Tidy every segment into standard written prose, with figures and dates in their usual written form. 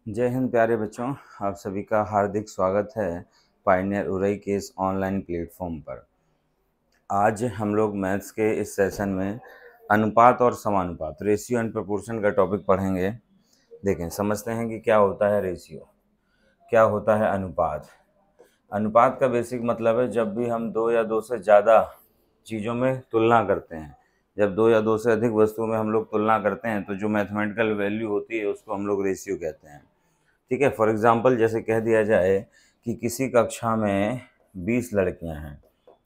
जय हिंद प्यारे बच्चों, आप सभी का हार्दिक स्वागत है पायनियर उरई के इस ऑनलाइन प्लेटफॉर्म पर। आज हम लोग मैथ्स के इस सेशन में अनुपात और समानुपात, रेशियो एंड प्रोपोर्शन का टॉपिक पढ़ेंगे। देखें, समझते हैं कि क्या होता है रेशियो, क्या होता है अनुपात। अनुपात का बेसिक मतलब है जब भी हम दो या दो से ज़्यादा चीज़ों में तुलना करते हैं, जब दो या दो से अधिक वस्तुओं में हम लोग तुलना करते हैं तो जो मैथमेटिकल वैल्यू होती है उसको हम लोग रेशियो कहते हैं। ठीक है। फॉर एग्जांपल जैसे कह दिया जाए कि किसी कक्षा में 20 लड़कियां हैं।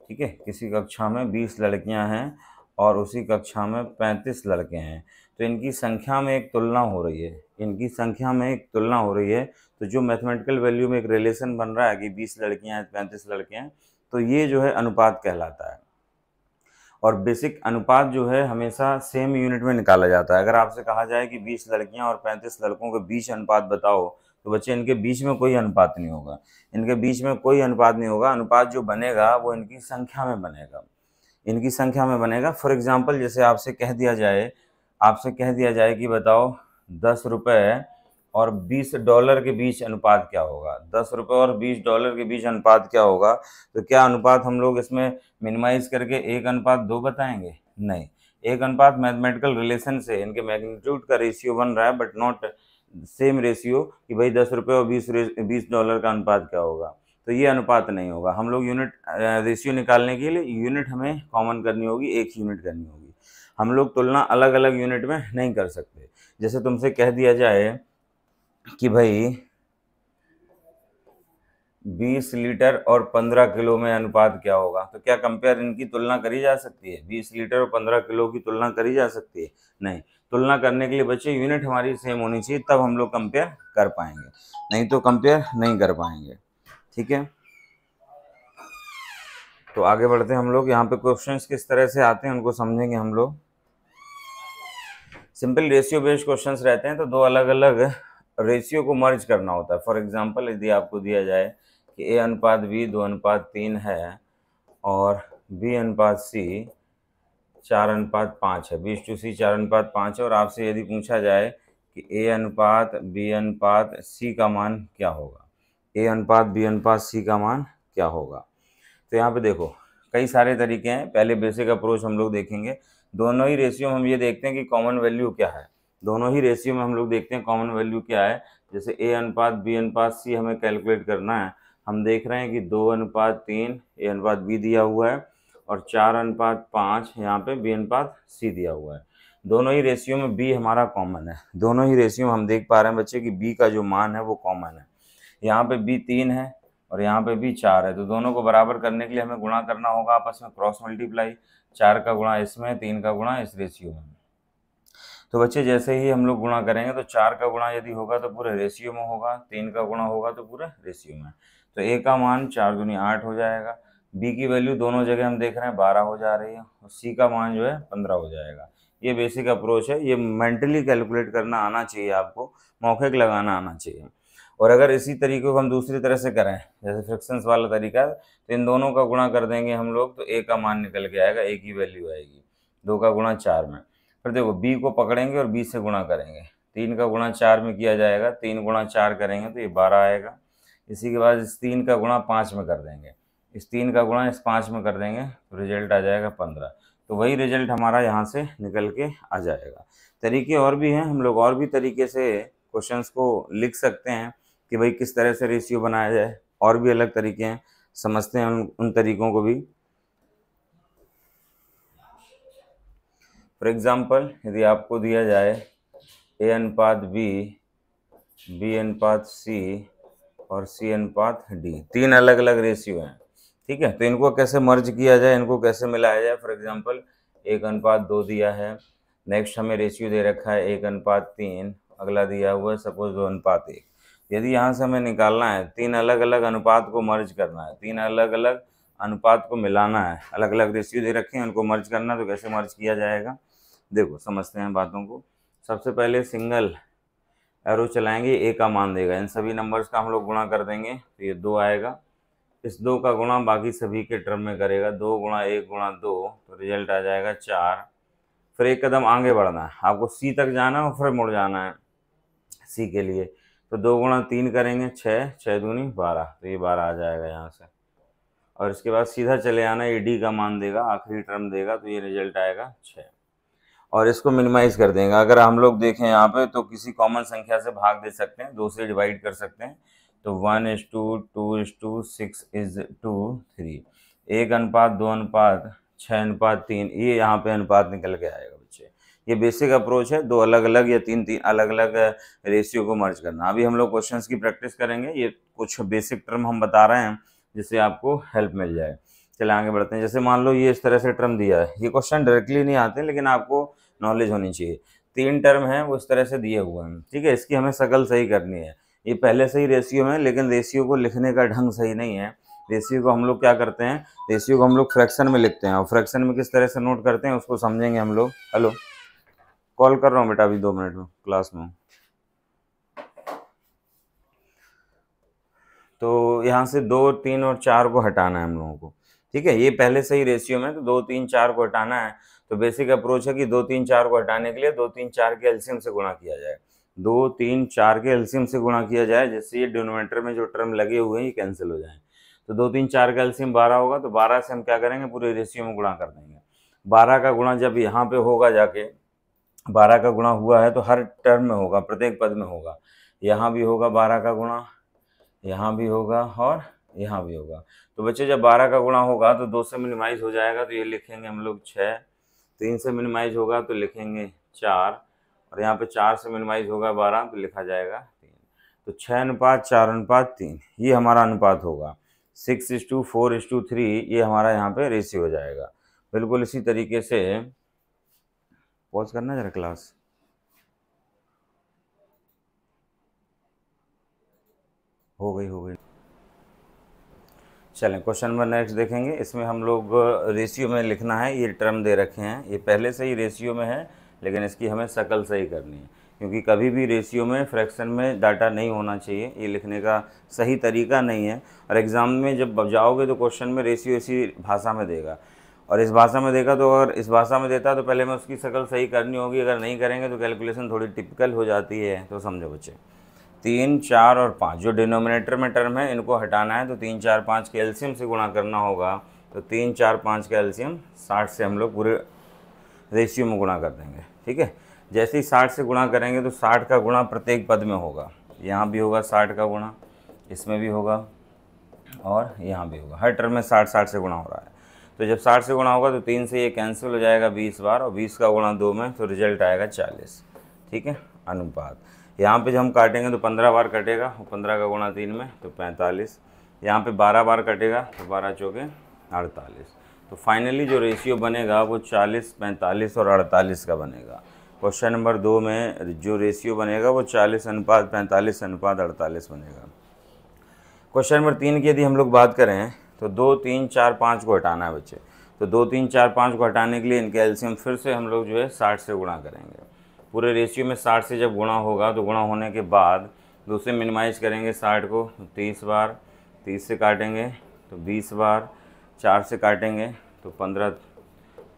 ठीक है, किसी कक्षा में 20 लड़कियां हैं और उसी कक्षा में 35 लड़के हैं, तो इनकी संख्या में एक तुलना हो रही है, इनकी संख्या में एक तुलना हो रही है। तो जो मैथमेटिकल वैल्यू में एक रिलेशन बन रहा है कि 20 लड़कियां हैं 35 लड़के हैं, तो ये जो है अनुपात कहलाता है। और बेसिक अनुपात जो है हमेशा सेम यूनिट में निकाला जाता है। अगर आपसे कहा जाए कि 20 लड़कियां और 35 लड़कों के बीच अनुपात बताओ, तो बच्चे इनके बीच में कोई अनुपात नहीं होगा, इनके बीच में कोई अनुपात नहीं होगा। अनुपात जो बनेगा वो इनकी संख्या में बनेगा, इनकी संख्या में बनेगा। फॉर एग्जाम्पल जैसे आपसे कह दिया जाए कि बताओ 10 रुपये और $20 के बीच अनुपात क्या होगा, 10 रुपये और $20 के बीच अनुपात क्या होगा। तो क्या अनुपात हम लोग इसमें मिनिमाइज करके 1:2 बताएंगे? नहीं, 1:, मैथमेटिकल रिलेशन से इनके मैग्नीट्यूड का रेशियो बन रहा है, बट नॉट सेम रेशियो कि भाई 10 रुपये और $20 का अनुपात क्या होगा। तो ये अनुपात नहीं होगा। हम लोग यूनिट रेशियो निकालने के लिए यूनिट हमें कॉमन करनी होगी, एक यूनिट करनी होगी। हम लोग तुलना अलग अलग यूनिट में नहीं कर सकते। जैसे तुमसे कह दिया जाए कि भाई 20 लीटर और 15 किलो में अनुपात क्या होगा, तो क्या कंपेयर इनकी तुलना करी जा सकती है? 20 लीटर और 15 किलो की तुलना करी जा सकती है? नहीं। तुलना करने के लिए बच्चे यूनिट हमारी सेम होनी चाहिए, तब हम लोग कंपेयर कर पाएंगे, नहीं तो कंपेयर नहीं कर पाएंगे। ठीक है, तो आगे बढ़ते हैं हम लोग। यहाँ पे क्वेश्चंस किस तरह से आते हैं उनको समझेंगे हम लोग। सिंपल रेशियो बेस्ड क्वेश्चंस रहते हैं, तो दो अलग अलग रेशियो को मर्ज करना होता है। फॉर एग्जांपल यदि आपको दिया जाए कि A/B 2:3 है और B/C 4:5 है, B/C 4:5 है, और आपसे यदि पूछा जाए कि A/B/C का मान क्या होगा, A/B/C का मान क्या होगा। तो यहाँ पे देखो कई सारे तरीके हैं। पहले बेसिक अप्रोच हम लोग देखेंगे। दोनों ही रेशियो में हम ये देखते हैं कि कॉमन वैल्यू क्या है, दोनों ही रेशियो में हम लोग देखते हैं कॉमन वैल्यू क्या है। जैसे A/B/C हमें कैलकुलेट करना है, हम देख रहे हैं कि 2:3 A/B दिया हुआ है और 4:5 यहाँ पे B/C दिया हुआ है। दोनों ही रेशियो में B हमारा कॉमन है, दोनों ही रेशियो में हम देख पा रहे हैं बच्चे कि B का जो मान है वो कॉमन है। यहाँ पे B 3 है और यहाँ पे भी 4 है, तो दोनों को बराबर करने के लिए हमें गुणा करना होगा आपस में, क्रॉस मल्टीप्लाई। 4 का गुणा इसमें, 3 का गुणा इस रेशियो में। तो बच्चे जैसे ही हम लोग गुणा करेंगे तो 4 का गुणा यदि होगा तो पूरे रेशियो में होगा, 3 का गुणा होगा तो पूरे रेशियो में। तो A का मान 4 दूनी 8 हो जाएगा, B की वैल्यू दोनों जगह हम देख रहे हैं 12 हो जा रही है, और C का मान जो है 15 हो जाएगा। ये बेसिक अप्रोच है, ये मेंटली कैलकुलेट करना आना चाहिए आपको, मौखिक लगाना आना चाहिए। और अगर इसी तरीके को हम दूसरी तरह से करें, जैसे फ्रिक्शंस वाला तरीका है, तो इन दोनों का गुणा कर देंगे हम लोग तो A का मान निकल के आएगा, A की वैल्यू आएगी 2 का गुणा 4 में। फिर देखो B को पकड़ेंगे और B से गुणा करेंगे, 3 का गुणा 4 में किया जाएगा, 3 गुणा 4 करेंगे तो ये 12 आएगा। इसी के बाद इस 3 का गुणा 5 में कर देंगे, इस 3 का गुणा इस 5 में कर देंगे तो रिजल्ट आ जाएगा 15। तो वही रिजल्ट हमारा यहाँ से निकल के आ जाएगा। तरीके और भी हैं, हम लोग और भी तरीके से क्वेश्चंस को लिख सकते हैं कि भाई किस तरह से रेशियो बनाया जाए। और भी अलग तरीके हैं, समझते हैं उन तरीकों को भी। फॉर एग्जाम्पल यदि आपको दिया जाए A/B, B/C और C/D, 3 अलग अलग रेशियो हैं। ठीक है, तो इनको कैसे मर्ज किया जाए, इनको कैसे मिलाया जाए। फॉर एग्जाम्पल 1:2 दिया है, नेक्स्ट हमें रेशियो दे रखा है 1:3, अगला दिया हुआ है सपोज 2:1। यदि यहाँ से हमें निकालना है, 3 अलग अलग अनुपात को मर्ज करना है, 3 अलग अलग अनुपात को मिलाना है, अलग अलग रेशियो दे रखे हैं उनको मर्ज करना है, तो कैसे मर्ज किया जाएगा देखो समझते हैं बातों को। सबसे पहले सिंगल एरो चलाएंगे, ए का मान देगा, इन सभी नंबर्स का हम लोग गुणा कर देंगे तो ये 2 आएगा। इस 2 का गुणा बाकी सभी के टर्म में करेगा, 2 गुणा 1 गुणा 2, तो रिजल्ट आ जाएगा 4। फिर एक कदम आगे बढ़ना है, आपको सी तक जाना है और फिर मुड़ जाना है सी के लिए। तो 2 × 3 करेंगे 6, 6 दूनी 12, तो ये 12 आ जाएगा यहाँ से। और इसके बाद सीधा चले आना, ये डी का मान देगा, आखिरी टर्म देगा, तो ये रिजल्ट आएगा 6। और इसको मिनिमाइज कर देंगे। अगर हम लोग देखें यहाँ पे तो किसी कॉमन संख्या से भाग दे सकते हैं, 2 से डिवाइड कर सकते हैं। तो 1:2, 2:6, 6:3, 1:2:6:3, ये यहाँ पे अनुपात निकल के आएगा बच्चे। ये बेसिक अप्रोच है, 2 अलग अलग या 3 अलग अलग रेशियो को मर्ज करना। अभी हम लोग क्वेश्चंस की प्रैक्टिस करेंगे, ये कुछ बेसिक टर्म हम बता रहे हैं जिससे आपको हेल्प मिल जाए। चले आगे बढ़ते हैं। जैसे मान लो ये इस तरह से टर्म दिया है, ये क्वेश्चन डायरेक्टली नहीं आते लेकिन आपको नॉलेज होनी चाहिए। 3 टर्म है वो इस तरह से दिए हुए हैं, ठीक है। इसकी हमें शकल सही करनी है। ये पहले से ही रेशियो में, लेकिन रेशियो को लिखने का ढंग सही नहीं है। रेशियो को हम लोग क्या करते हैं, रेशियो को हम लोग फ्रैक्शन में लिखते हैं, और फ्रैक्शन में किस तरह से नोट करते हैं उसको समझेंगे हम लोग। हेलो, कॉल कर रहा हूँ बेटा, अभी 2 मिनट में क्लास में। तो यहाँ से 2, 3 और 4 को हटाना है हम लोगों को, ठीक है। ये पहले से ही रेशियो में, तो 2, 3, 4 को हटाना है। तो बेसिक अप्रोच है कि 2, 3, 4 को हटाने के लिए 2, 3, 4 के एलसीएम से गुणा किया जाए। 2, 3, 4 के एलसीएम से गुणा किया जाए, जिससे ये डिनोमिनेटर में जो टर्म लगे हुए हैं ये कैंसिल हो जाए। तो 2, 3, 4 का एलसीएम 12 होगा, तो 12 से हम क्या करेंगे, पूरे रेशियो में गुणा कर देंगे। 12 का गुणा जब यहाँ पे होगा, जाके 12 का गुणा हुआ है तो हर टर्म में होगा, प्रत्येक पद में होगा। यहाँ भी होगा 12 का गुणा, यहाँ भी होगा और यहाँ भी होगा। तो बच्चे जब 12 का गुणा होगा तो 2 से मिनिमाइज हो जाएगा, तो ये लिखेंगे हम लोग 6। 3 से मिनिमाइज होगा तो लिखेंगे 4, और यहाँ पे 4 से मिनिमाइज होगा 12, तो लिखा जाएगा 3। तो 6:4:3 ये हमारा अनुपात होगा। 6:4:3 ये हमारा यहाँ पे रेशियो हो जाएगा। बिल्कुल इसी तरीके से, पॉज करना जरा क्लास। हो गई। चलें क्वेश्चन नंबर नेक्स्ट देखेंगे। इसमें हम लोग रेशियो में लिखना है, ये टर्म दे रखे हैं, ये पहले से ही रेशियो में है, लेकिन इसकी हमें शकल सही करनी है, क्योंकि कभी भी रेशियो में फ्रैक्शन में डाटा नहीं होना चाहिए, ये लिखने का सही तरीका नहीं है। और एग्ज़ाम में जब जाओगे तो क्वेश्चन में रेशियो इसी भाषा में देगा, और इस भाषा में देगा, तो अगर इस भाषा में देता तो पहले में उसकी शकल सही करनी होगी। अगर नहीं करेंगे तो कैलकुलेशन थोड़ी टिपिकल हो जाती है। तो समझो बच्चे, 3, 4 और 5 जो डिनोमिनेटर में टर्म है इनको हटाना है, तो 3, 4, 5 के एलसीएम से गुणा करना होगा। तो 3, 4, 5 का एलसीएम 60 से हम लोग पूरे रेशियो में गुणा कर देंगे, ठीक है। जैसे ही 60 से गुणा करेंगे तो 60 का गुणा प्रत्येक पद में होगा। यहाँ भी होगा 60 का गुणा, इसमें भी होगा और यहाँ भी होगा। हर टर्म में 60 से गुणा हो रहा है। तो जब 60 से गुणा होगा तो 3 से ये कैंसिल हो जाएगा 20 बार, और 20 का गुणा 2 में, तो रिजल्ट आएगा 40, ठीक है। अनुपात यहाँ पे जब हम काटेंगे तो 15 बार कटेगा, 15 का गुणा 3 में, तो 45। यहाँ पे 12 बार कटेगा, तो 12 चौके 48। तो फाइनली जो रेशियो बनेगा वो 40, 45 और 48 का बनेगा। क्वेश्चन नंबर 2 में जो रेशियो बनेगा वो 40:45:48 बनेगा। क्वेश्चन नंबर 3 की यदि हम लोग बात करें तो 2, 3, 4, 5 को हटाना है बच्चे। तो 2, 3, 4, 5 को हटाने के लिए इनके एलसीएम फिर से हम लोग जो है 60 से गुणा करेंगे। पूरे रेशियो में 60 से जब गुणा होगा तो गुणा होने के बाद 2 से मिनिमाइज करेंगे 60 को, तो 30 बार, 30 से काटेंगे तो 20 बार, 4 से काटेंगे तो 15,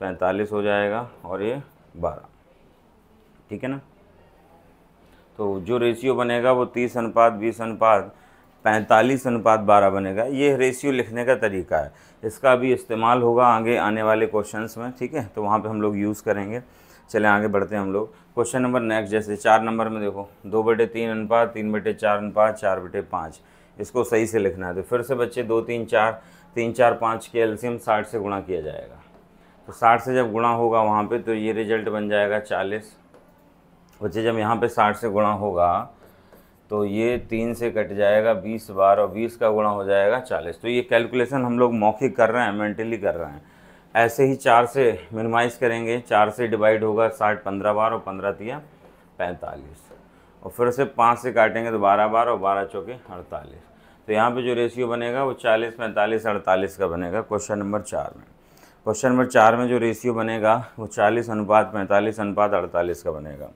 45 हो जाएगा, और ये 12, ठीक है ना। तो जो रेशियो बनेगा वो 30:20:45:12 बनेगा। ये रेशियो लिखने का तरीका है, इसका भी इस्तेमाल होगा आगे आने वाले क्वेश्चंस में, ठीक है। तो वहाँ पे हम लोग यूज़ करेंगे। चलें आगे बढ़ते हैं हम लोग। क्वेश्चन नंबर नेक्स्ट, जैसे 4 नंबर में देखो 2/3 अनुपात 3/4 अनुपात 4/5, इसको सही से लिखना है। तो फिर से बच्चे 2, 3, 4, 3, 4, 5 के एलसीएम 60 से गुणा किया जाएगा। तो 60 से जब गुणा होगा वहाँ पे, तो ये रिजल्ट बन जाएगा 40। बच्चे जब यहाँ पे 60 से गुणा होगा तो ये 3 से कट जाएगा 20 बार, और 20 का गुणा हो जाएगा 40। तो ये कैलकुलेशन हम लोग मौखिक कर रहे हैं, मेंटली कर रहे हैं। ऐसे ही 4 से मिनिमाइज़ करेंगे, 4 से डिवाइड होगा 60 15 बार, और 15 तिया 45, और फिर से 5 से काटेंगे तो 12 बार, और 12 चौके 48। तो यहाँ पे जो रेशियो बनेगा वो 40, 45, 48 का बनेगा क्वेश्चन नंबर 4 में। क्वेश्चन नंबर 4 में जो रेशियो बनेगा वो 40:45:48 का बनेगा।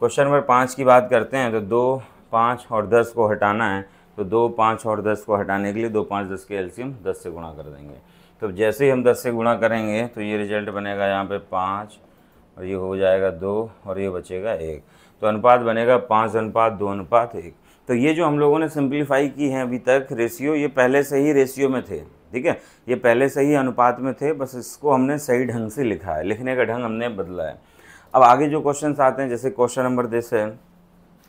क्वेश्चन नंबर 5 की बात करते हैं तो 2, 5 और 10 को हटाना है। तो 2, 5 और 10 को हटाने के लिए 2, 5, 10 के एलसीएम 10 से गुणा कर देंगे। तो जैसे ही हम 10 से गुणा करेंगे तो ये रिजल्ट बनेगा यहाँ पे 5, और ये हो जाएगा 2, और ये बचेगा 1। तो अनुपात बनेगा 5:2:1। तो ये जो हम लोगों ने सिंप्लीफाई की है अभी तक रेशियो, ये पहले से ही रेशियो में थे, ठीक है, ये पहले से ही अनुपात में थे, बस इसको हमने सही ढंग से लिखा है, लिखने का ढंग हमने बदला है। अब आगे जो क्वेश्चंस आते हैं, जैसे क्वेश्चन नंबर 10 है,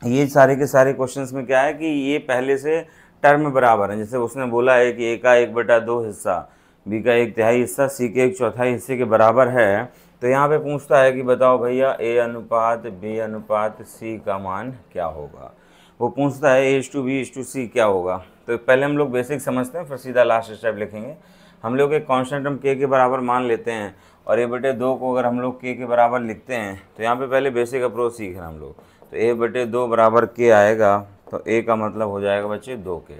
ये सारे के सारे क्वेश्चंस में क्या है कि ये पहले से टर्म बराबर हैं। जैसे उसने बोला है कि ए का 1/2 हिस्सा, बी का 1/3 हिस्सा, सी के 1/4 हिस्से के बराबर है, तो यहाँ पे पूछता है कि बताओ भैया ए अनुपात बी अनुपात सी का मान क्या होगा। वो पूछता है A/B/C क्या होगा। तो पहले हम लोग बेसिक समझते हैं, फिर सीधा लास्ट स्टेप लिखेंगे। हम लोग एक कांस्टेंट टर्म k के बराबर मान लेते हैं, और A/2 को अगर हम लोग k के बराबर लिखते हैं, तो यहाँ पे पहले बेसिक अप्रोच सीख रहे हैं हम लोग। तो A/2 बराबर k आएगा, तो a का मतलब हो जाएगा बच्चे 2k।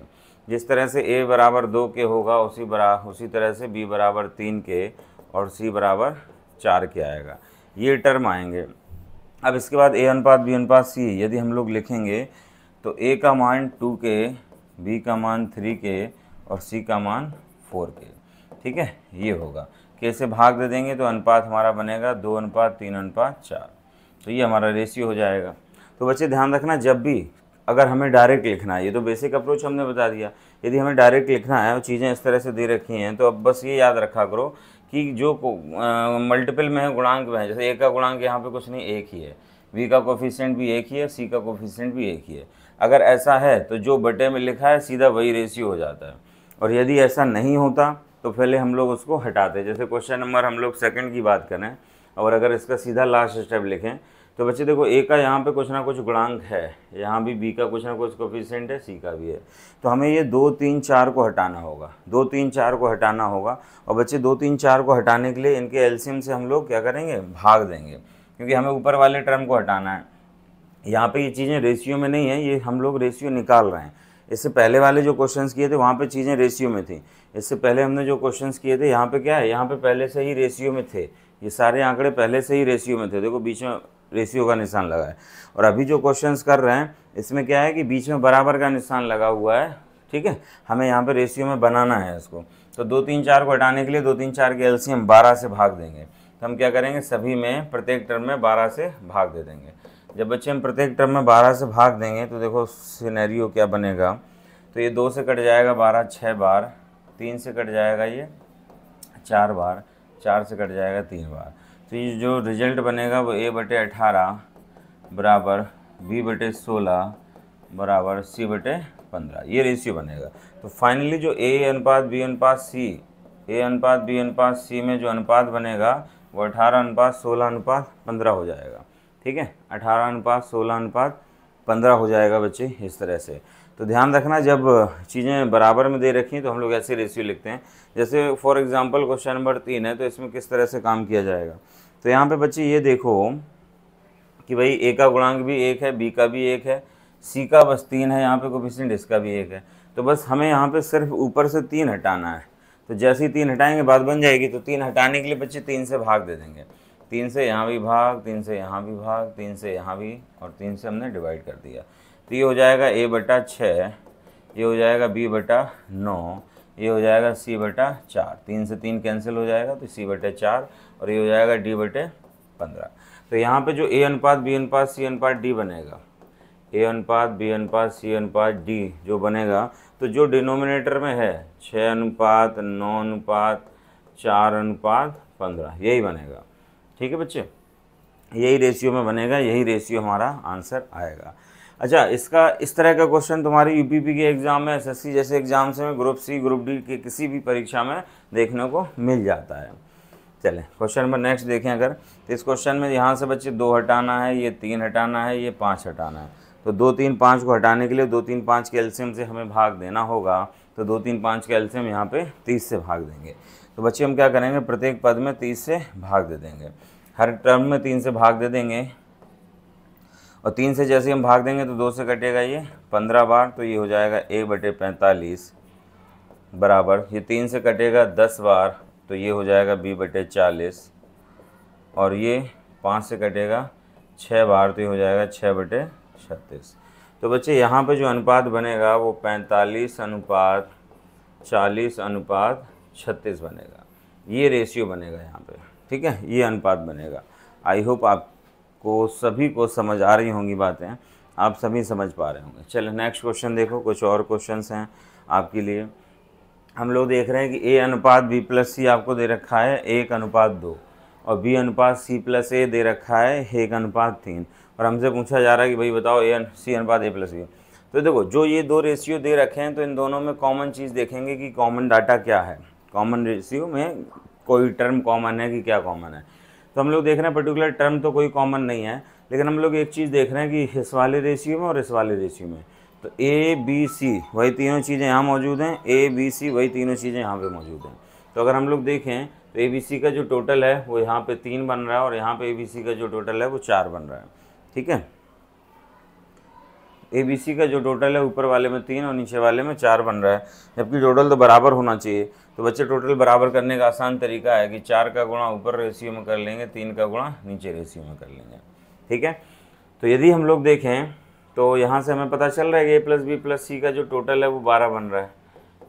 जिस तरह से a बराबर 2k होगा, उसी तरह से b बराबर 3k और c बराबर 4k आएगा, ये टर्म आएंगे। अब इसके बाद a अनुपात b अनुपात c यदि हम लोग लिखेंगे, तो a का मान 2k, b का मान 3k और c का मान 4k, ठीक है, ये होगा। k से भाग दे देंगे तो अनुपात हमारा बनेगा 2:3:4, तो ये हमारा रेशियो हो जाएगा। तो बच्चे ध्यान रखना, जब भी अगर हमें डायरेक्ट लिखना है, ये तो बेसिक अप्रोच हमने बता दिया, यदि हमें डायरेक्ट लिखना है और चीज़ें इस तरह से दे रखी हैं, तो अब बस ये याद रखा करो कि जो मल्टीपल में है, गुणांक में है, जैसे a का गुणांक यहाँ पे कुछ नहीं, एक ही है, b का कोफिशिएंट भी एक ही है, c का कोफिशिएंट भी एक ही है। अगर ऐसा है तो जो बटे में लिखा है सीधा वही रेशियो हो जाता है, और यदि ऐसा नहीं होता तो पहले हम लोग उसको हटाते। जैसे क्वेश्चन नंबर हम लोग सेकंड की बात करें, और अगर इसका सीधा लास्ट स्टेप लिखें, तो बच्चे देखो a का यहाँ पे कुछ ना कुछ गुणांक है, यहाँ भी b का कुछ ना कुछ कोफिशिएंट है, c का भी है, तो हमें ये 2, 3, 4 को हटाना होगा, 2, 3, 4 को हटाना होगा। और बच्चे 2, 3, 4 को हटाने के लिए इनके एलसीएम से हम लोग क्या करेंगे, भाग देंगे, क्योंकि हमें ऊपर वाले टर्म को हटाना है। यहाँ पे ये चीज़ें रेशियो में नहीं है, ये हम लोग रेशियो निकाल रहे हैं। इससे पहले वाले जो क्वेश्चंस किए थे वहाँ पे चीज़ें रेशियो में थी, इससे पहले हमने जो क्वेश्चंस किए थे यहाँ पे क्या है, यहाँ पे पहले से ही रेशियो में थे, ये सारे आंकड़े पहले से ही रेशियो में थे, देखो बीच में रेशियो का निशान लगा है। और अभी जो क्वेश्चंस कर रहे हैं इसमें क्या है कि बीच में बराबर का निशान लगा हुआ है, ठीक है, हमें यहाँ पे रेशियो में बनाना है इसको। तो 2, 3, 4 को हटाने के लिए 2, 3, 4 के एलसीएम 12 से भाग देंगे, तो हम क्या करेंगे, सभी में प्रत्येक टर्म में 12 से भाग दे देंगे। जब बच्चे हम प्रत्येक टर्म में 12 से भाग देंगे तो देखो सिनेरियो क्या बनेगा, तो ये 2 से कट जाएगा 12 6 बार, 3 से कट जाएगा ये 4 बार, 4 से कट जाएगा 3 बार, तो ये जो रिजल्ट बनेगा वो A/18 बराबर B/16 बराबर C/15, ये रेशियो बनेगा। तो फाइनली जो A अनुपात B अनुपात C में जो अनुपात बनेगा वो 18:16:15 हो जाएगा, ठीक है, 18:16:15 हो जाएगा बच्चे, इस तरह से। तो ध्यान रखना, जब चीज़ें बराबर में दे रखी हैं तो हम लोग ऐसे रेशियो लिखते हैं। जैसे फॉर एग्जांपल क्वेश्चन नंबर 3 है, तो इसमें किस तरह से काम किया जाएगा। तो यहाँ पे बच्चे ये देखो कि भाई a का गुणांक भी 1 है, b का भी 1 है, c का बस 3 है, यहाँ पे कोफिशिएंट इसका भी 1 है, तो बस हमें यहाँ पे सिर्फ ऊपर से 3 हटाना है। तो जैसे ही 3 हटाएंगे बात बन जाएगी। तो 3 हटाने के लिए बच्चे 3 से भाग दे देंगे, 3 से यहाँ भी भाग, 3 से यहाँ भी भाग, 3 से यहाँ भी, और 3 से हमने डिवाइड कर दिया। तो ये हो जाएगा A/6, ये हो जाएगा B/9, ये हो जाएगा C/4, 3 से 3 कैंसिल हो जाएगा तो C/4, और ये हो जाएगा D/15। तो यहाँ पे जो A अनुपात B अनुपात C अनुपात D बनेगा, A अनुपात B अनुपात C अनुपात D जो बनेगा, तो जो डिनोमिनेटर में है 6:9:4:15 यही बनेगा, ठीक है बच्चे, यही रेशियो में बनेगा, यही रेशियो हमारा आंसर आएगा। अच्छा, इसका इस तरह का क्वेश्चन तुम्हारी यूपीपी के एग्ज़ाम में, एसएससी जैसे एग्जाम्स में, ग्रुप सी ग्रुप डी के किसी भी परीक्षा में देखने को मिल जाता है। चलें क्वेश्चन नंबर नेक्स्ट देखें। अगर तो इस क्वेश्चन में यहाँ से बच्चे 2 हटाना है, ये 3 हटाना है, ये 5 हटाना है। तो 2, 3, 5 को हटाने के लिए 2, 3, 5 के एलसीएम से हमें भाग देना होगा। तो 2, 3, 5 के एलसीएम यहाँ पे 30 से भाग देंगे। तो बच्चे हम क्या करेंगे, प्रत्येक पद में 30 से भाग दे देंगे, हर टर्म में 3 से भाग दे देंगे। और 3 से जैसे हम भाग देंगे तो 2 से कटेगा ये 15 बार, तो ये हो जाएगा A/45 बराबर, ये 3 से कटेगा 10 बार, तो ये हो जाएगा B/40, और ये 5 से कटेगा 6 बार, तो ये हो जाएगा 6/36। तो बच्चे यहाँ पे जो अनुपात बनेगा वो 45:40:36 बनेगा, ये रेशियो बनेगा यहाँ पे, ठीक है, ये अनुपात बनेगा। आई होप आपको सभी को समझ आ रही होंगी बातें। आप सभी समझ पा रहे होंगे। चलो नेक्स्ट क्वेश्चन देखो, कुछ और क्वेश्चंस हैं आपके लिए। हम लोग देख रहे हैं कि a अनुपात b प्लस सी आपको दे रखा है 1:2 और b अनुपात c प्लस a दे रखा है 1:3 और हमसे पूछा जा रहा है कि भाई बताओ c अनुपात a प्लस b। तो देखो जो ये दो रेशियो दे रखे हैं तो इन दोनों में कॉमन चीज़ देखेंगे कि कॉमन डाटा क्या है, कॉमन रेशियो में कोई टर्म कॉमन है कि क्या कॉमन है। तो हम लोग देख रहे हैं पर्टिकुलर टर्म तो कोई कॉमन नहीं है, लेकिन हम लोग एक चीज़ देख रहे हैं कि इस वाले रेशियो में और इस वाले रेशियो में तो ए बी सी वही तीनों चीज़ें यहाँ मौजूद हैं, ए बी सी वही तीनों चीज़ें यहाँ पे मौजूद हैं। तो अगर हम लोग देखें तो ए बी सी का जो टोटल है वो यहाँ पे 3 बन रहा है और यहाँ पे ए बी सी का जो टोटल है वो 4 बन रहा है। ठीक है, ए बी सी का जो टोटल है ऊपर वाले में 3 और नीचे वाले में 4 बन रहा है, जबकि टोटल तो बराबर होना चाहिए। तो बच्चे टोटल बराबर करने का आसान तरीका है कि 4 का गुणा ऊपर रेशियो में कर लेंगे, 3 का गुणा नीचे रेशियो में कर लेंगे। ठीक है, तो यदि हम लोग देखें तो यहाँ से हमें पता चल रहा है कि ए प्लस बी प्लस सी का जो टोटल है वो 12 बन रहा है।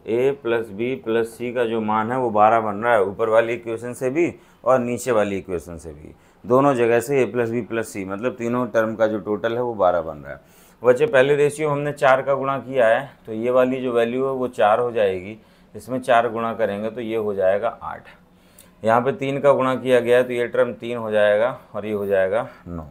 ए प्लस बी प्लस सी का जो मान है वो 12 बन रहा है, ऊपर वाली इक्वेशन से भी और नीचे वाली इक्वेशन से भी, दोनों जगह से ए प्लस बी प्लस सी मतलब तीनों टर्म का जो टोटल है वो 12 बन रहा है। बच्चे पहले रेशियो हमने 4 का गुणा किया है तो ये वाली जो वैल्यू है वो 4 हो जाएगी, इसमें 4 गुणा करेंगे तो ये हो जाएगा 8। यहाँ पे 3 का गुणा किया गया है तो ये टर्म 3 हो जाएगा और ये हो जाएगा 9।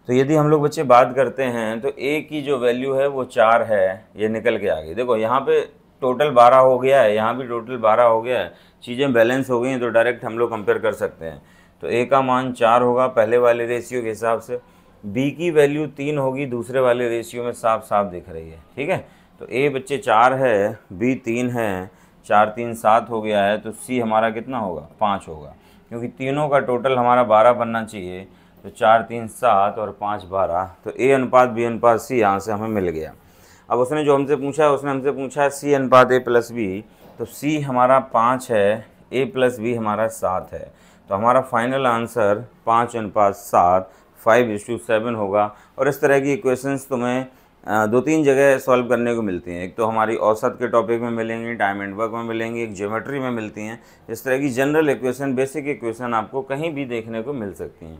तो यदि हम लोग बच्चे बात करते हैं तो a की जो वैल्यू है वो 4 है, ये निकल के आ गई। देखो यहाँ पे टोटल 12 हो गया है, यहाँ भी टोटल 12 हो गया है, चीज़ें बैलेंस हो गई हैं तो डायरेक्ट हम लोग कंपेयर कर सकते हैं। तो a का मान 4 होगा पहले वाले रेशियो के हिसाब से, b की वैल्यू 3 होगी दूसरे वाले रेशियो में, साफ साफ दिख रही है। ठीक है, तो a बच्चे 4 है, b 3 है, 4 3 7 हो गया है, तो c हमारा कितना होगा 5 होगा, क्योंकि तीनों का टोटल हमारा 12 बनना चाहिए। तो 4 3 7 और 5 12, तो a अनुपात b अनुपात c यहाँ से हमें मिल गया। अब उसने जो हमसे पूछा है उसने हमसे पूछा है c अनुपात a प्लस b, तो c हमारा 5 है, a प्लस b हमारा 7 है, तो हमारा फाइनल आंसर 5 अनुपात 7 5:7 होगा। और इस तरह की इक्वेशंस तुम्हें 2-3 जगह सॉल्व करने को मिलती हैं। एक तो हमारी औसत के टॉपिक में मिलेंगी, टाइम एंड वर्क में मिलेंगी, एक ज्योमेट्री में मिलती हैं। इस तरह की जनरल इक्वेशन, बेसिक इक्वेशन आपको कहीं भी देखने को मिल सकती हैं।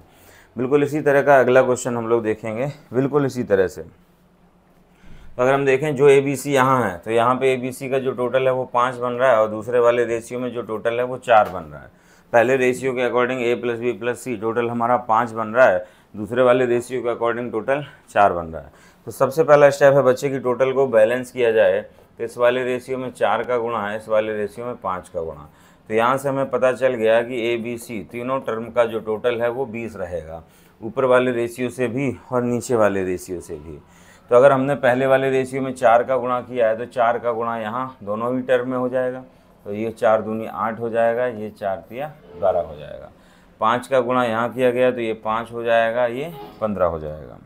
बिल्कुल इसी तरह का अगला क्वेश्चन हम लोग देखेंगे, बिल्कुल इसी तरह से। तो अगर हम देखें जो ए बी सी यहाँ है तो यहाँ पे ए बी सी का जो टोटल है वो 5 बन रहा है और दूसरे वाले रेशियो में जो टोटल है वो 4 बन रहा है। पहले रेशियो के अकॉर्डिंग ए प्लस बी प्लस सी टोटल हमारा 5 बन रहा है, दूसरे वाले रेशियो के अकॉर्डिंग टोटल 4 बन रहा है। तो सबसे पहला स्टेप है बच्चे की टोटल को बैलेंस किया जाए, तो इस वाले रेशियो में 4 का गुणा है, इस वाले रेशियो में 5 का गुणा। तो यहाँ से हमें पता चल गया कि ए बी सी तीनों टर्म का जो टोटल है वो 20 रहेगा, ऊपर वाले रेशियो से भी और नीचे वाले रेशियो से भी। तो अगर हमने पहले वाले रेशियो में 4 का गुणा किया है तो 4 का गुणा यहाँ दोनों ही टर्म में हो जाएगा, तो ये 4 दूनी 8 हो जाएगा, ये 4 तिया 12 हो जाएगा। 5 का गुणा यहाँ किया गया तो ये 5 हो जाएगा, ये 15 हो जाएगा।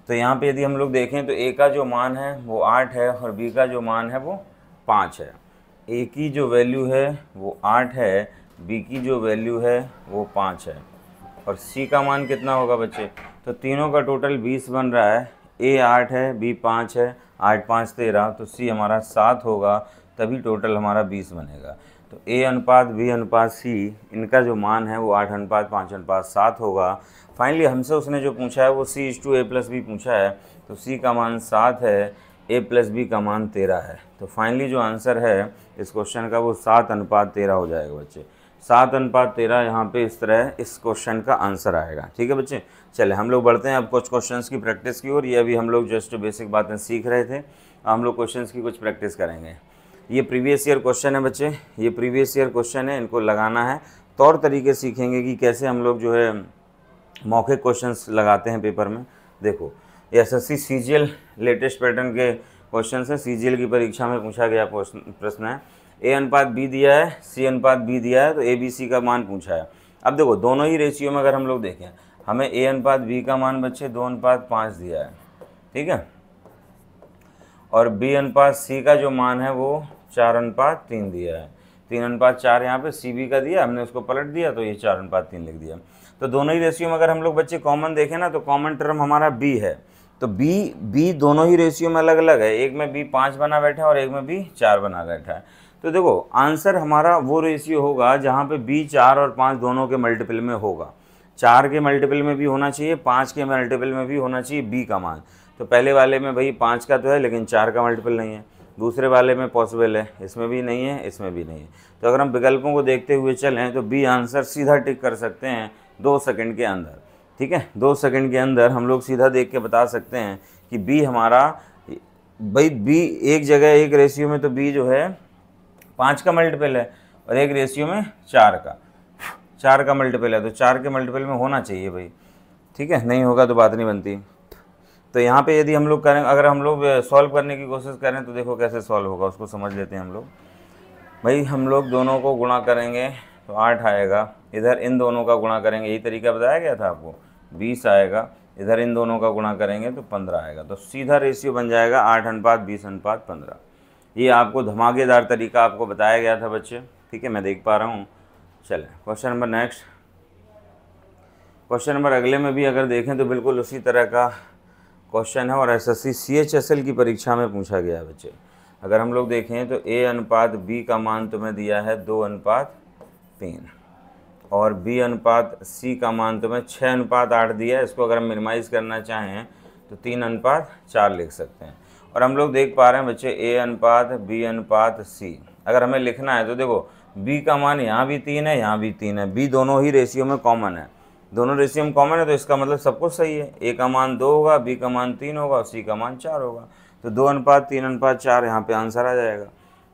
तो यहाँ पे यदि हम लोग देखें तो a का जो मान है वो 8 है और b का जो मान है वो 5 है। a की जो वैल्यू है वो 8 है, b की जो वैल्यू है वो 5 है और c का मान कितना होगा बच्चे? तो तीनों का टोटल 20 बन रहा है, a 8 है, b 5 है, 8 5 13, तो c हमारा 7 होगा, तभी टोटल हमारा 20 बनेगा। तो a अनुपात b अनुपात c इनका जो मान है वो 8 अनुपात 5 अनुपात 7 होगा। फाइनली हमसे उसने जो पूछा है वो c/a प्लस b पूछा है, तो c का मान 7 है, a प्लस b का मान 13 है। तो फाइनली जो आंसर है इस क्वेश्चन का वो 7 अनुपात 13 हो जाएगा बच्चे। 7 अनुपात 13 यहाँ पे इस तरह इस क्वेश्चन का आंसर आएगा। ठीक है बच्चे, चले हम लोग बढ़ते हैं अब कुछ क्वेश्चंस की प्रैक्टिस की ओर। ये अभी हम लोग जस्ट बेसिक बातें सीख रहे थे, हम लोग क्वेश्चंस की कुछ प्रैक्टिस करेंगे। ये प्रीवियस ईयर क्वेश्चन है बच्चे, ये प्रीवियस ईयर क्वेश्चन है, इनको लगाना है। तौर तरीके सीखेंगे कि कैसे हम लोग जो है मौखिक क्वेश्चंस लगाते हैं पेपर में। देखो ये एसएससी सीजीएल लेटेस्ट पैटर्न के क्वेश्चन है, सीजीएल की परीक्षा में पूछा गया प्रश्न है। ए अनुपात बी दिया है, सी अनुपात बी दिया है, तो ए बी सी का मान पूछा है। अब देखो दोनों ही रेशियो में अगर हम लोग देखें, हमें ए अनुपात बी का मान बच्चे 2 अनुपात 5 दिया है, ठीक है, और बी अनुपात सी का जो मान है वो 4 अनुपात 3 दिया है। 3 अनुपात 4 यहाँ पे सी बी का दिया, हमने उसको पलट दिया तो ये 4 अनुपात 3 लिख दिया। तो दोनों ही रेशियो में अगर हम लोग बच्चे कॉमन देखें ना तो कॉमन टर्म हमारा बी है। तो बी दोनों ही रेशियो में अलग अलग है, एक में बी 5 बना बैठा है और एक में बी 4 बना बैठा है। तो देखो आंसर हमारा वो रेशियो होगा जहाँ पे बी 4 और 5 दोनों के मल्टीपल में होगा। 4 के मल्टीपल में भी होना चाहिए, 5 के मल्टीपल में भी होना चाहिए b का मान। तो पहले वाले में भाई 5 का तो है लेकिन 4 का मल्टीपल नहीं है, दूसरे वाले में पॉसिबल है, इसमें भी नहीं है, इसमें भी नहीं है। तो अगर हम विकल्पों को देखते हुए चलें तो बी आंसर सीधा टिक कर सकते हैं 2 सेकंड के अंदर। ठीक है, 2 सेकंड के अंदर हम लोग सीधा देख के बता सकते हैं कि बी हमारा, भाई बी एक जगह एक रेशियो में तो बी जो है 5 का मल्टीपल है और एक रेशियो में 4 का मल्टीपल है, तो 4 के मल्टीपल में होना चाहिए भाई। ठीक है, नहीं होगा तो बात नहीं बनती। तो यहाँ पे यदि हम लोग करें, अगर हम लोग सॉल्व करने की कोशिश करें तो देखो कैसे सॉल्व होगा, उसको समझ लेते हैं हम लोग। भाई हम लोग दोनों को गुणा करेंगे तो 8 आएगा, इधर इन दोनों का गुणा करेंगे, यही तरीका बताया गया था आपको, 20 आएगा, इधर इन दोनों का गुणा करेंगे तो 15 आएगा। तो सीधा रेशियो बन जाएगा 8:20:15। ये आपको धमाकेदार तरीका आपको बताया गया था बच्चे। ठीक है, मैं देख पा रहा हूँ। चलें question number next. Question number अगले में भी अगर देखें तो बिल्कुल उसी तरह का क्वेश्चन है और एसएससी CHSL की परीक्षा में पूछा गया है बच्चे। अगर हम लोग देखें तो A/B का मान तुम्हें दिया है 2:3 और B/C का मान तुम्हें 6:8 दिया है। इसको अगर हम मिनिमाइज़ करना चाहें तो 3:4 लिख सकते हैं। और हम लोग देख पा रहे हैं बच्चे A/B/C अगर हमें लिखना है तो देखो B का मान यहाँ भी 3 है, यहाँ भी 3 है, B दोनों ही रेशियो में कॉमन है, दोनों रेशियो में कॉमन है, तो इसका मतलब सब कुछ सही है। A का मान 2 होगा, B का मान 3 होगा और C का मान 4 होगा। तो 2:3:4 यहाँ पे आंसर आ जाएगा।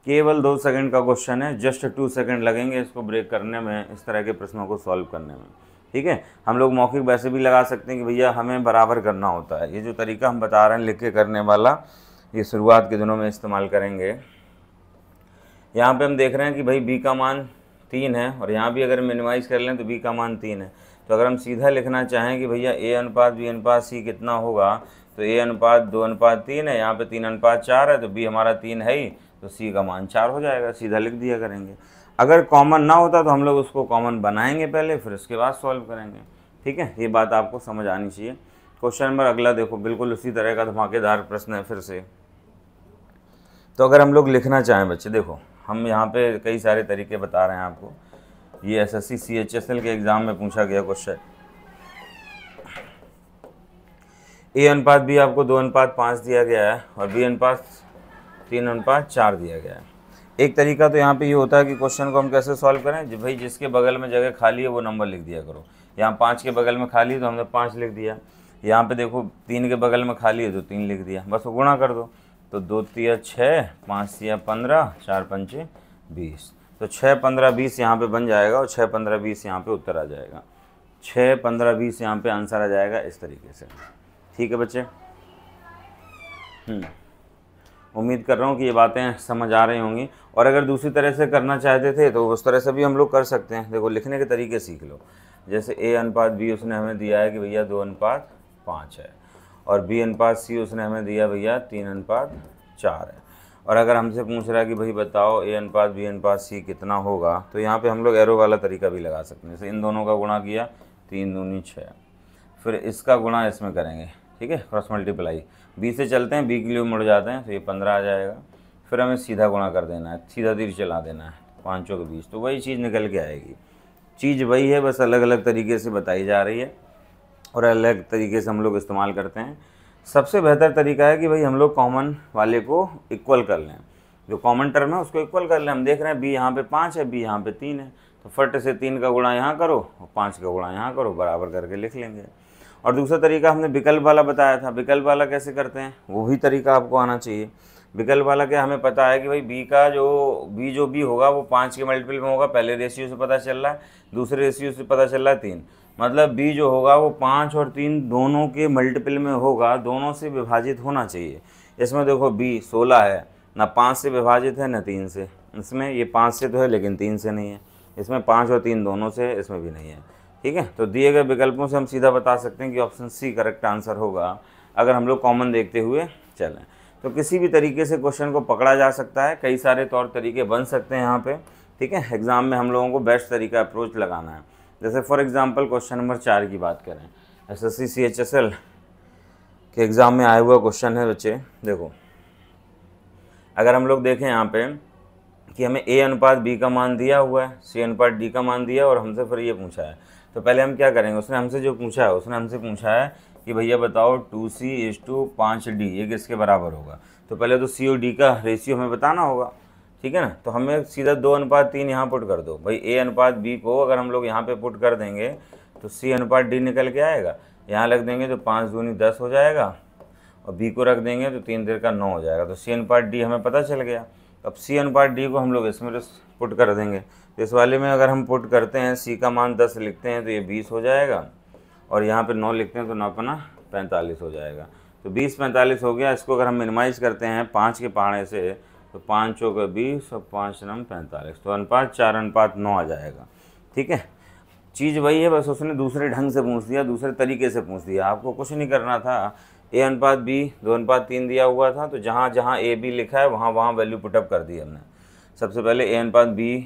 केवल 2 सेकंड का क्वेश्चन है, जस्ट 2 सेकंड लगेंगे इसको ब्रेक करने में, इस तरह के प्रश्नों को सॉल्व करने में। ठीक है, हम लोग मौखिक वैसे भी लगा सकते हैं कि भैया हमें बराबर करना होता है। ये जो तरीका हम बता रहे हैं लिख के करने वाला, ये शुरुआत के दिनों में इस्तेमाल करेंगे। यहाँ पे हम देख रहे हैं कि भाई B का मान 3 है और यहाँ भी अगर मिनिमाइज़ कर लें तो B का मान 3 है। तो अगर हम सीधा लिखना चाहें कि भैया A/B/C कितना होगा, तो A/2:3 है, यहाँ पे 3:4 है, तो B हमारा 3 है ही, तो C का मान 4 हो जाएगा, सीधा लिख दिया करेंगे। अगर कॉमन ना होता तो हम लोग उसको कॉमन बनाएंगे पहले, फिर उसके बाद सॉल्व करेंगे। ठीक है, ये बात आपको समझ आनी चाहिए। क्वेश्चन नंबर अगला देखो, बिल्कुल उसी तरह का धमाकेदार प्रश्न है फिर से। तो अगर हम लोग लिखना चाहें बच्चे, देखो हम यहाँ पे कई सारे तरीके बता रहे हैं आपको, ये एसएससी CHSL के एग्ज़ाम में पूछा गया क्वेश्चन। A/B आपको 2:5 दिया गया है और B/3:4 दिया गया है। एक तरीका तो यहाँ पे ये होता है कि क्वेश्चन को हम कैसे सॉल्व करें, भाई जिसके बगल में जगह खाली है वो नंबर लिख दिया करो। यहाँ 5 के बगल में खाली है तो हमने 5 लिख दिया, यहाँ पे देखो 3 के बगल में खाली है तो 3 लिख दिया, बस गुणा कर दो। तो 2×3 6, 5×3 15, 4×5 20। तो 6, 15, 20 यहाँ पे बन जाएगा और 6, 15, 20 यहाँ पे उत्तर आ जाएगा। 6, 15, 20 यहाँ पे आंसर आ जाएगा इस तरीके से। ठीक है बच्चे, उम्मीद कर रहा हूँ कि ये बातें समझ आ रही होंगी। और अगर दूसरी तरह से करना चाहते थे तो उस तरह से भी हम लोग कर सकते हैं। देखो लिखने के तरीके सीख लो। जैसे A/B उसने हमें दिया है कि भैया 2:5 है और B/C उसने हमें दिया भैया 3:4 है। और अगर हमसे पूछ रहा है कि भाई बताओ A/B/C कितना होगा, तो यहाँ पे हम लोग एरो वाला तरीका भी लगा सकते हैं। जैसे इन दोनों का गुणा किया 3 दूनी 6, फिर इसका गुणा इसमें करेंगे। ठीक है, क्रॉस मल्टीप्लाई, B से चलते हैं, B के लिए मुड़ जाते हैं तो ये 15 आ जाएगा। फिर हमें सीधा गुणा कर देना है, सीधा तीर चला देना है, 5 के 20, तो वही चीज़ निकल के आएगी। चीज़ वही है, बस अलग अलग तरीके से बताई जा रही है और अलग तरीके से हम लोग इस्तेमाल करते हैं। सबसे बेहतर तरीका है कि भाई हम लोग कॉमन वाले को इक्वल कर लें, जो कॉमन टर्म है उसको इक्वल कर लें। हम देख रहे हैं B यहाँ पे 5 है, B यहाँ पे 3 है, तो फट से 3 का गुणा यहाँ करो और 5 का गुणा यहाँ करो, बराबर करके लिख लेंगे। और दूसरा तरीका हमने विकल्प वाला बताया था। विकल्प वाला कैसे करते हैं वो भी तरीका आपको आना चाहिए। विकल्प वाला क्या, हमें पता है कि भाई B जो B होगा वो 5 के मल्टीपल में होगा, पहले रेशियो से पता चल रहा है, दूसरे रेशियो से पता चल रहा है 3, मतलब B जो होगा वो 5 और 3 दोनों के मल्टीपल में होगा, दोनों से विभाजित होना चाहिए। इसमें देखो B 16 है, ना 5 से विभाजित है ना 3 से। इसमें ये 5 से तो है लेकिन 3 से नहीं है, इसमें 5 और 3 दोनों से है, इसमें भी नहीं है। ठीक है, तो दिए गए विकल्पों से हम सीधा बता सकते हैं कि ऑप्शन C करेक्ट आंसर होगा, अगर हम लोग कॉमन देखते हुए चलें। तो किसी भी तरीके से क्वेश्चन को पकड़ा जा सकता है, कई सारे तौर तरीके बन सकते हैं यहाँ पे। ठीक है, एग्ज़ाम में हम लोगों को बेस्ट तरीका अप्रोच लगाना है। जैसे फॉर एग्जांपल क्वेश्चन नंबर 4 की बात करें, एसएससी CHSL के एग्ज़ाम में आया हुआ क्वेश्चन है बच्चे। देखो अगर हम लोग देखें यहाँ पे कि हमें A/B का मान दिया हुआ है, C/D का मान दिया और हमसे फिर ये पूछा है तो पहले हम क्या करेंगे, उसने हमसे जो पूछा है, उसने हमसे पूछा है कि भैया बताओ 2C/5D ये किसके बराबर होगा। तो पहले तो C और D का रेशियो हमें बताना होगा, ठीक है ना। तो हमें सीधा 2:3 यहाँ पुट कर दो भाई। A/B को अगर हम लोग यहाँ पे पुट कर देंगे तो C/D निकल के आएगा। यहाँ रख देंगे तो 5 दूनी 10 हो जाएगा, और B को रख देंगे तो 3 3 का 9 हो जाएगा। तो C/D हमें पता चल गया। अब C/D को हम लोग इसमें पुट कर देंगे। तो इस वाले में अगर हम पुट करते हैं, C का मान 10 लिखते हैं तो ये 20 हो जाएगा, और यहाँ पे 9 लिखते हैं तो 9 अपना 45 हो जाएगा। तो 20 45 हो गया। इसको अगर हम मिनिमाइज़ करते हैं 5 के पहाड़े से तो 5 चौके 20 और 5 9 45, तो अनुपात 4:9 आ जाएगा, ठीक है। चीज़ वही है, बस उसने दूसरे ढंग से पूछ दिया, दूसरे तरीके से पूछ दिया। आपको कुछ नहीं करना था। A/B 2:3 दिया हुआ था, तो जहाँ जहाँ AB लिखा है वहाँ वहाँ वैल्यू पुटअप कर दी हमने। सबसे पहले A/B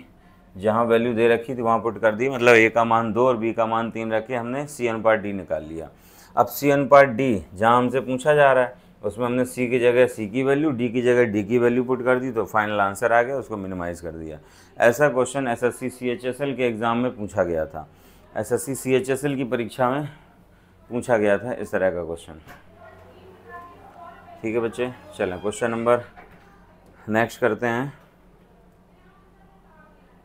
जहाँ वैल्यू दे रखी थी वहाँ पुट कर दी, मतलब A का मान 2 और B का मान 3 रख के हमने C/D निकाल लिया। अब C/D जहाँ हमसे पूछा जा रहा है उसमें हमने C की जगह C की वैल्यू, D की जगह D की वैल्यू पुट कर दी, तो फाइनल आंसर आ गया, उसको मिनिमाइज़ कर दिया। ऐसा क्वेश्चन SSC CHSL के एग्ज़ाम में पूछा गया था। SSC CHSL की परीक्षा में पूछा गया था इस तरह का क्वेश्चन, ठीक है बच्चे। चलें क्वेश्चन नंबर नेक्स्ट करते हैं।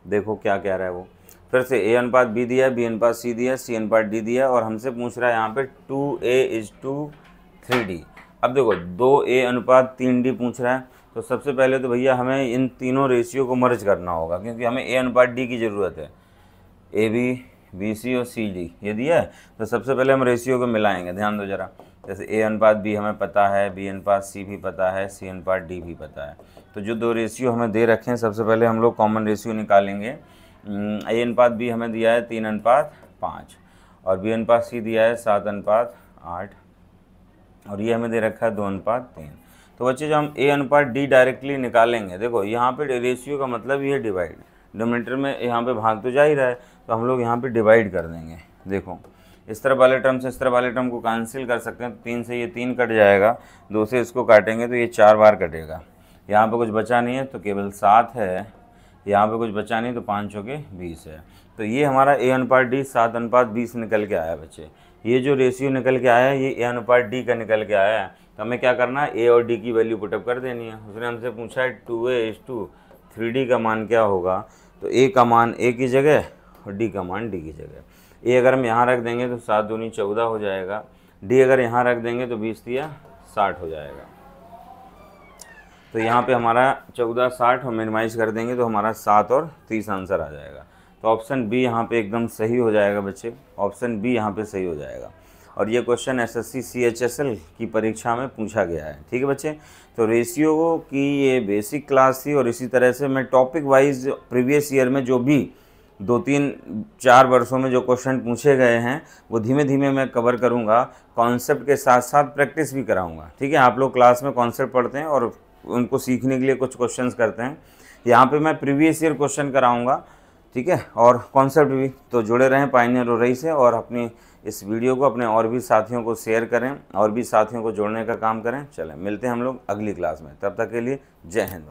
देखो क्या कह रहा है वो। फिर से A/B दिया, B/C दिया, C/D दिया, और हमसे पूछ रहा है यहाँ पे 2A/3D। अब देखो 2A/3D पूछ रहा है, तो सबसे पहले तो भैया हमें इन तीनों रेशियो को मर्ज करना होगा, क्योंकि हमें A/D की ज़रूरत है। AB, BC और CD ये दिया है, तो सबसे पहले हम रेशियो को मिलाएंगे। ध्यान दो जरा, जैसे A/B हमें पता है, B/C भी पता है, C/D भी पता है। तो जो दो रेशियो हमें दे रखे हैं, सबसे पहले हम लोग कॉमन रेशियो निकालेंगे। A/B हमें दिया है 3:5, और B/C दिया है 7:8, और ये हमें दे रखा है 2:3। तो बच्चे जो हम A/D डायरेक्टली निकालेंगे, देखो यहाँ पे रेशियो का मतलब ये है डिवाइड। डिनोमिनेटर में यहाँ पे भाग तो जा ही रहा है, तो हम लोग यहाँ पे डिवाइड कर देंगे। देखो इस तरफ वाले टर्म से इस तरफ वाले टर्म को कैंसिल कर सकते हैं, तो 3 से ये 3 कट जाएगा, 2 से इसको काटेंगे तो ये 4 बार कटेगा। यहाँ पे कुछ बचा नहीं है तो केवल 7 है, यहाँ पे कुछ बचा नहीं तो 5 चौके 20 है। तो ये हमारा A/D 7:20 निकल के आया बच्चे। ये जो रेशियो निकल के आया है ये A/D का निकल के आया है। तो हमें क्या करना है, A और D की वैल्यू पुटअप कर देनी है। उसने हमसे पूछा है 2A/3D का मान क्या होगा, तो A का मान A की जगह और D का मान D की जगह। A अगर हम यहाँ रख देंगे तो 7 दूनी 14 हो जाएगा, D अगर यहाँ रख देंगे तो 20 तिया 60 हो जाएगा। तो यहाँ पे हमारा 14 60 हम मिनिमाइज़ कर देंगे तो हमारा 7 और 30 आंसर आ जाएगा। तो ऑप्शन बी यहाँ पे एकदम सही हो जाएगा बच्चे, ऑप्शन बी यहाँ पे सही हो जाएगा। और ये क्वेश्चन SSC CHSL की परीक्षा में पूछा गया है, ठीक है बच्चे। तो रेशियो की ये बेसिक क्लास थी, और इसी तरह से मैं टॉपिक वाइज प्रीवियस ईयर में जो भी 2-3-4 वर्षों में जो क्वेश्चन पूछे गए हैं वो धीमे धीमे मैं कवर करूँगा, कॉन्सेप्ट के साथ साथ प्रैक्टिस भी कराऊँगा, ठीक है। आप लोग क्लास में कॉन्सेप्ट पढ़ते हैं और उनको सीखने के लिए कुछ क्वेश्चंस करते हैं, यहाँ पे मैं प्रीवियस ईयर क्वेश्चन कराऊंगा, ठीक है, और कॉन्सेप्ट भी। तो जुड़े रहें पायनियर उरई से, और अपनी इस वीडियो को अपने और भी साथियों को शेयर करें, और भी साथियों को जोड़ने का काम करें। चलें मिलते हैं हम लोग अगली क्लास में, तब तक के लिए जय हिंद।